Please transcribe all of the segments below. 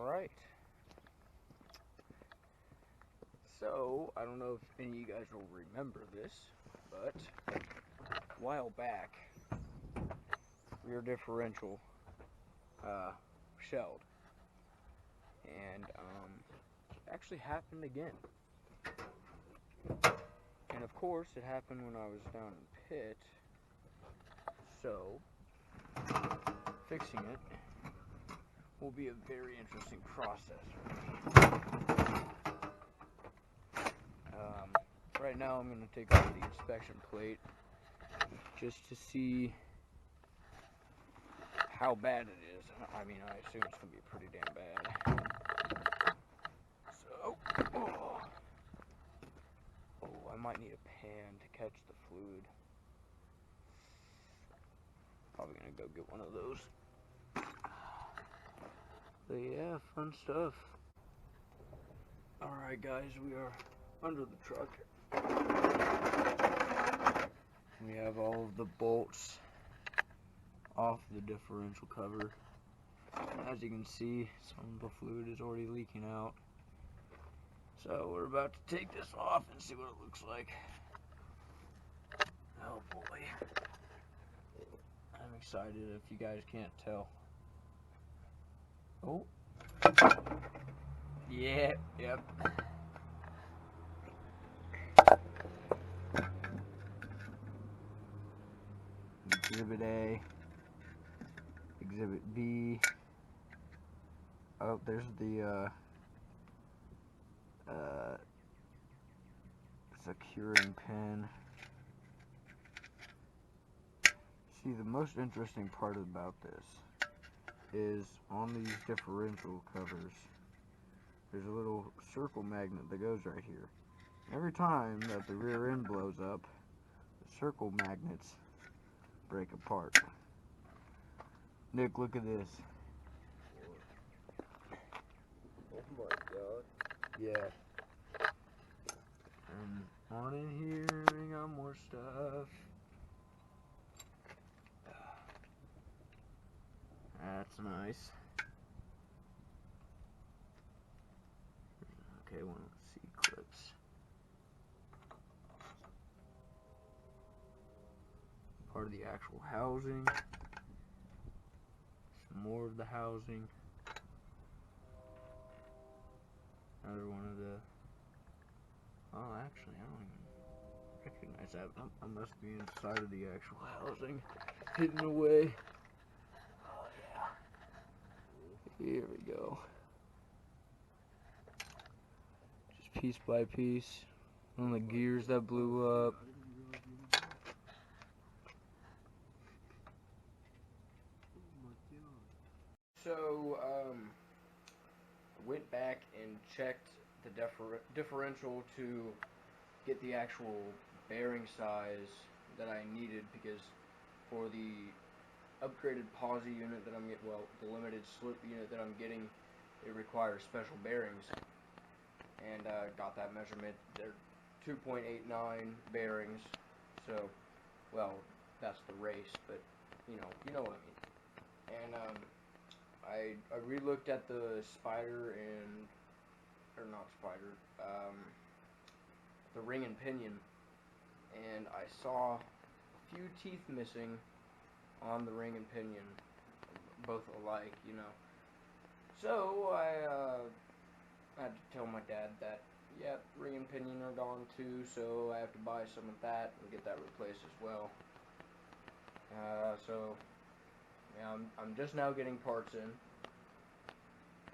Alright. So, I don't know if any of you guys will remember this, but a while back, rear differential shelled. And it actually happened again. And of course, it happened when I was down in pit. So, fixing it will be a very interesting process for me. Right now I'm going to take off the inspection plate just to see how bad it is. I mean, I assume it's going to be pretty damn bad. So, I might need a pan to catch the fluid. Probably going to go get one of those. But yeah, fun stuff. Alright guys, we are under the truck. We have all of the bolts off the differential cover. As you can see, some of the fluid is already leaking out. So we're about to take this off and see what it looks like. Oh boy. I'm excited if you guys can't tell. Oh. Yeah, yep. Exhibit A, Exhibit B. Oh, there's the securing pin. See, the most interesting part about this is on these differential covers, there's a little circle magnet that goes right here. Every time that the rear end blows up, the circle magnets break apart. Nick, look at this. Oh my god. Yeah. And on in here, we got more stuff. That's nice. Okay, one of the C-clips. Part of the actual housing. Some more of the housing. Another one of the... Oh, actually, I don't even recognize that. I must be inside of the actual housing. Hidden away. Oh, yeah. Here we go. Just piece by piece. On the gears that blew up. So, went back and checked the differential to get the actual bearing size that I needed, because for the upgraded posi unit that I'm getting, well, the limited slip unit that I'm getting, it requires special bearings. And got that measurement. They're 2.89 bearings. So, well, that's the race, but you know what I mean. And I re-looked at the spider and, or not spider, the ring and pinion, and I saw a few teeth missing on the ring and pinion, both alike, you know. So I had to tell my dad that, yeah, ring and pinion are gone too, so I have to buy some of that and get that replaced as well. So yeah, I'm just now getting parts in,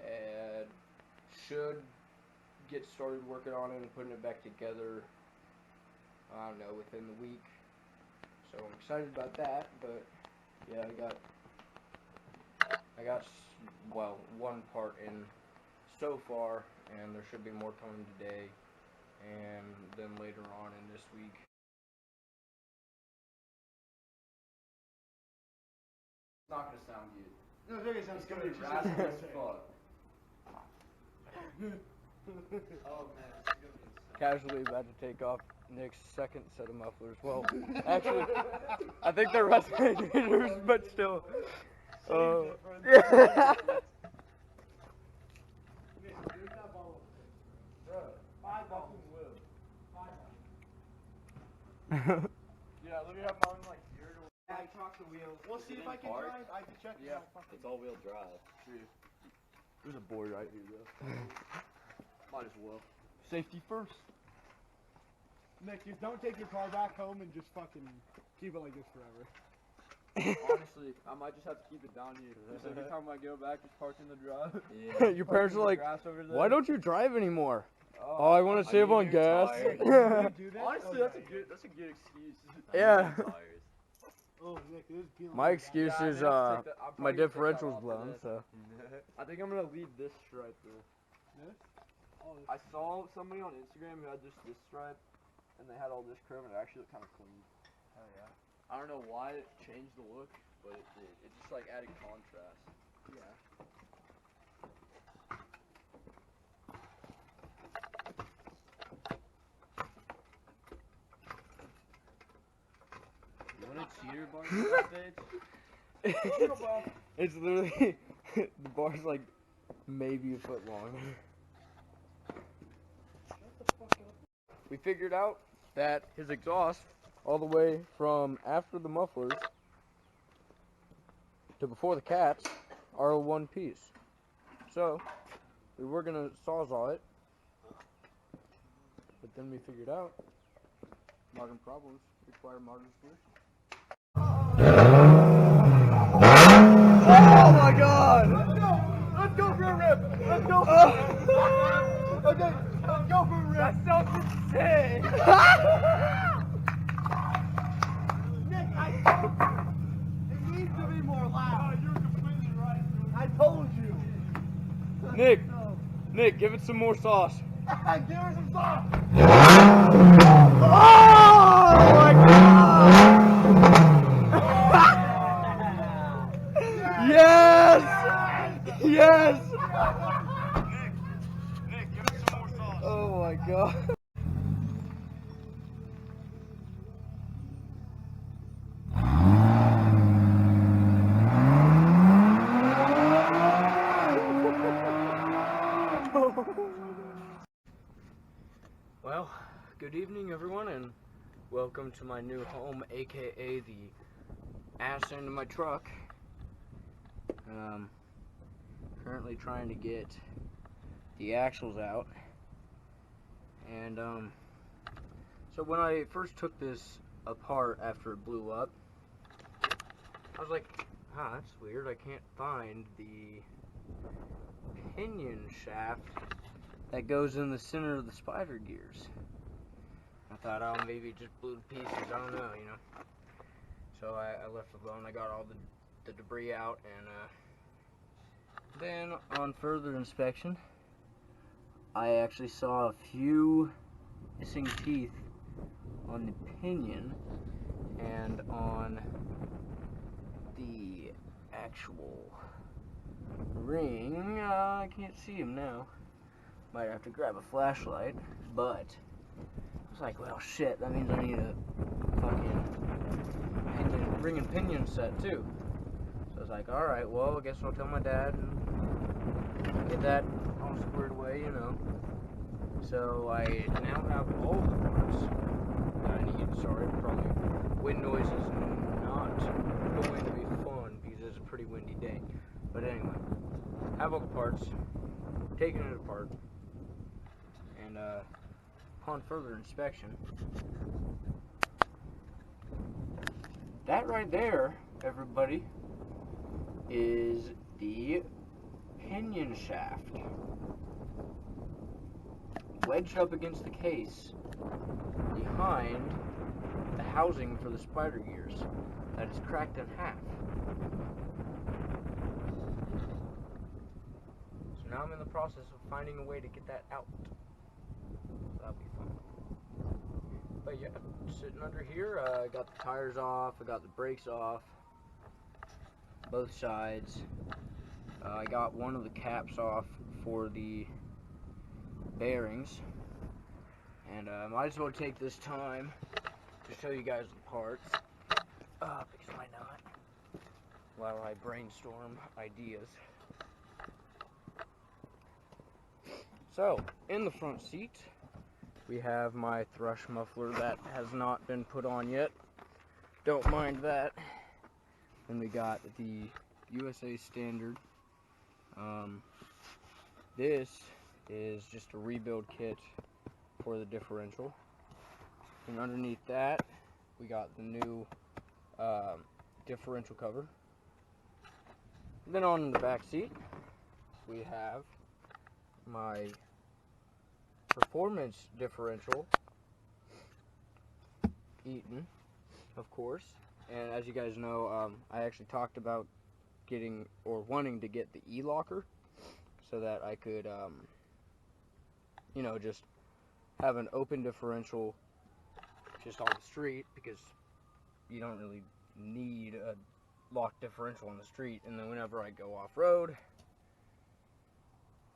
and should get started working on it and putting it back together, I don't know, within the week. So I'm excited about that, but yeah, I got well, one part in so far, and there should be more coming today, and then later on in this week. It's not gonna sound good. No, it's okay, sounds It's gonna be good. raspy as fuck. Oh man, it's gonna be insane. Casually about to take off Nick's second set of mufflers. Well, actually, I think they're resonators, but still. Yeah. Yeah, let me have mine like geared away. Yeah, I talk the wheel. We'll see if I can drive. I can check. Yeah, it's all-wheel drive. There's a board right here, though. Might as well. Safety first. Nick, just don't take your car back home and just fucking keep it like this forever. Honestly, I might just have to keep it down here. Just every time I go back, just park in the drive. Yeah. Your parents are like, why don't you drive anymore? Oh, I want to save on gas. Honestly, that's a good excuse. Yeah. Oh, Nick, it is peeling. My excuse is my differential's differential's blown, so. I think I'm gonna leave this stripe though. This? Oh, I saw somebody on Instagram who had just this stripe, and they had all this curve, and it actually looked kind of clean. Hell yeah. I don't know why it changed the look, but it did. It just like added contrast. Yeah. You want a cheater bar updates? It's literally the bar's like maybe a foot long. We figured out that his exhaust, all the way from after the mufflers to before the cats, are a one piece. So we were gonna sawzall it, but then we figured out modern problems require modern solutions. Oh my God! Let's go for a rip! Let's go for a rip! Okay, let's go for a rip! That sounds insane! Nick, I told you! It needs to be more loud. You're completely right. I told you! Nick, give it some more sauce. Give her some sauce! Oh my God! Yes! Yes! Nick, give me some more sauce. Oh my God. Well, good evening everyone, and welcome to my new home, aka the ass end of my truck. Currently trying to get the axles out, and so when I first took this apart after it blew up, I was like, that's weird, I can't find the pinion shaft that goes in the center of the spider gears. I thought, oh, maybe it just blew to pieces, I don't know, you know. So I left it alone. I got all the debris out, and then on further inspection, I actually saw a few missing teeth on the pinion and on the actual ring. I can't see them now. Might have to grab a flashlight, but I was like, well, shit, that means I need a fucking ring and pinion set too. So I was like, alright, well, I guess I'll tell my dad and get that all squared away, you know. So I now have all the parts that I need. Sorry, probably wind noise is not going to be fun because it's a pretty windy day. But anyway, have all the parts, taking it apart, and upon further inspection, that right there, everybody, is the pinion shaft wedged up against the case behind the housing for the spider gears that is cracked in half. So now I'm in the process of finding a way to get that out. So that'll be fun. But yeah, sitting under here, I got the tires off, I got the brakes off, both sides. I got one of the caps off for the bearings, and I might as well take this time to show you guys the parts, because why not, while I brainstorm ideas. So, in the front seat, we have my thrush muffler that has not been put on yet. Don't mind that. Then we got the USA Standard. This is just a rebuild kit for the differential. And underneath that, we got the new differential cover. Then on the back seat, we have my performance differential, Eaton, of course. And as you guys know, I actually talked about getting or wanting to get the E-locker so that I could, you know, just have an open differential just on the street, because you don't really need a locked differential on the street. And then whenever I go off-road,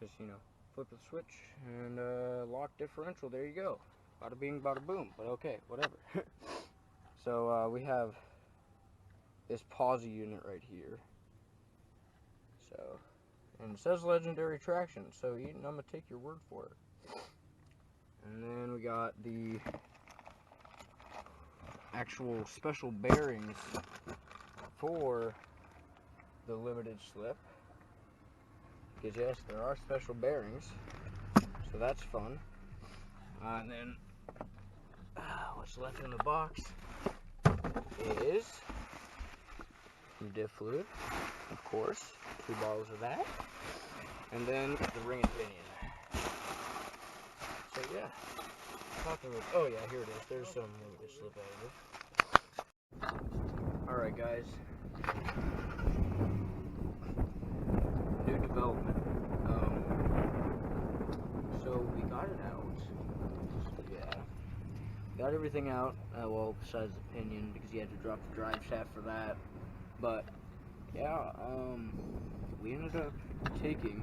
just, you know, flip the switch and lock differential, there you go. Bada bing, bada boom. But okay, whatever. So we have this posi unit right here. So, and it says legendary traction, so Eaton, I'm gonna take your word for it. And then we got the actual special bearings for the limited slip, because yes, there are special bearings, so that's fun. And then what's left in the box is some diff fluid, of course, 2 bottles of that, and then the ring and pinion. So yeah, oh yeah, here it is. There's some limited slip additive. Alright guys, new development. So we got it out. Yeah, got everything out. Well, besides the pinion, because you had to drop the drive shaft for that. But yeah, we ended up taking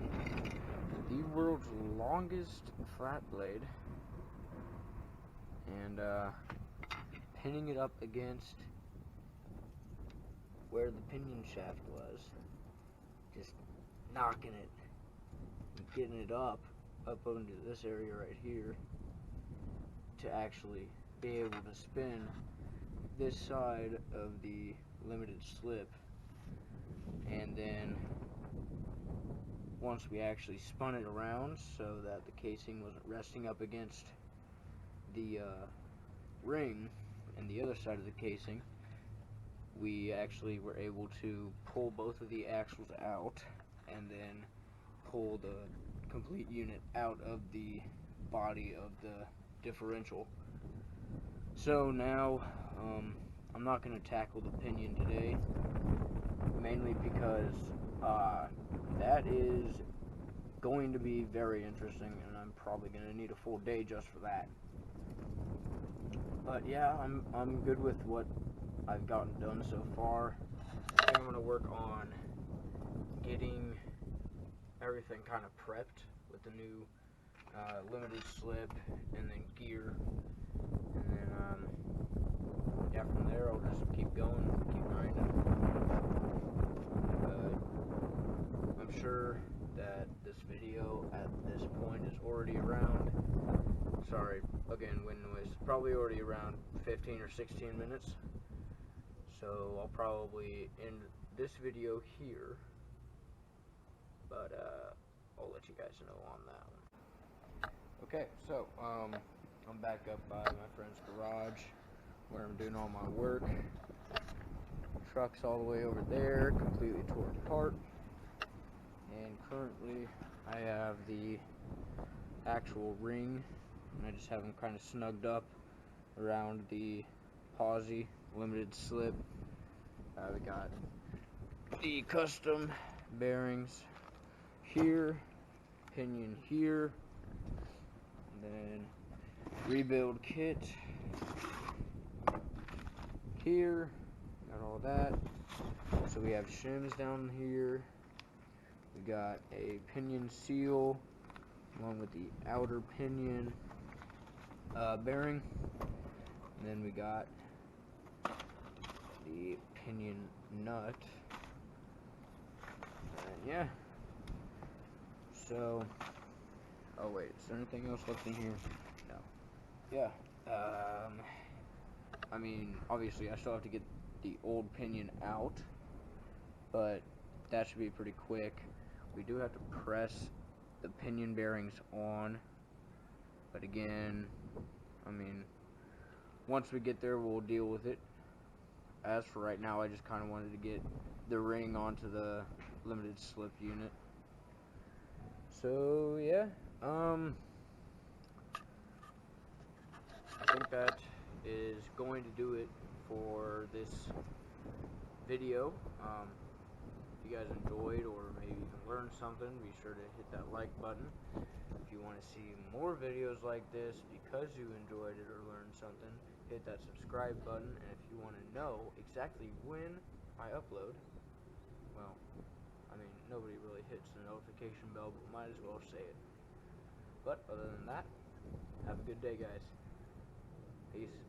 the world's longest flat blade and pinning it up against where the pinion shaft was, just knocking it and getting it up into this area right here to actually be able to spin this side of the limited slip. And then once we actually spun it around so that the casing wasn't resting up against the ring and the other side of the casing, we actually were able to pull both of the axles out and then pull the complete unit out of the body of the differential. So now I'm not going to tackle the pinion today, mainly because that is going to be very interesting, and I'm probably going to need a full day just for that. But yeah, I'm good with what I've gotten done so far. I think I'm going to work on getting everything kind of prepped with the new limited slip and then gear, and then yeah, from there I'll just keep going, keep grinding. I'm sure that this video at this point is already around, sorry again, wind noise, probably already around 15 or 16 minutes. So I'll probably end this video here, but I'll let you guys know on that one. Okay, so I'm back up by my friend's garage where I'm doing all my work. Truck's all the way over there, completely torn apart, and currently I have the actual ring, and I just have them kind of snugged up around the posi limited slip. We got the custom bearings here, pinion here, and then rebuild kit here, got all that. So we have shims down here, we got a pinion seal along with the outer pinion bearing, and then we got the pinion nut, and yeah, so, oh wait, is there anything else left in here? No. yeah, I mean, obviously I still have to get the old pinion out, but that should be pretty quick. We do have to press the pinion bearings on, but again, I mean, once we get there, we'll deal with it. As for right now, I just kind of wanted to get the ring onto the limited slip unit. So yeah, I think that is going to do it for this video. If you guys enjoyed or maybe even learned something, be sure to hit that like button. If you want to see more videos like this because you enjoyed it or learned something, hit that subscribe button. And if you want to know exactly when I upload, well, I mean, nobody really hits the notification bell, but might as well say it. But other than that, have a good day, guys. Peace.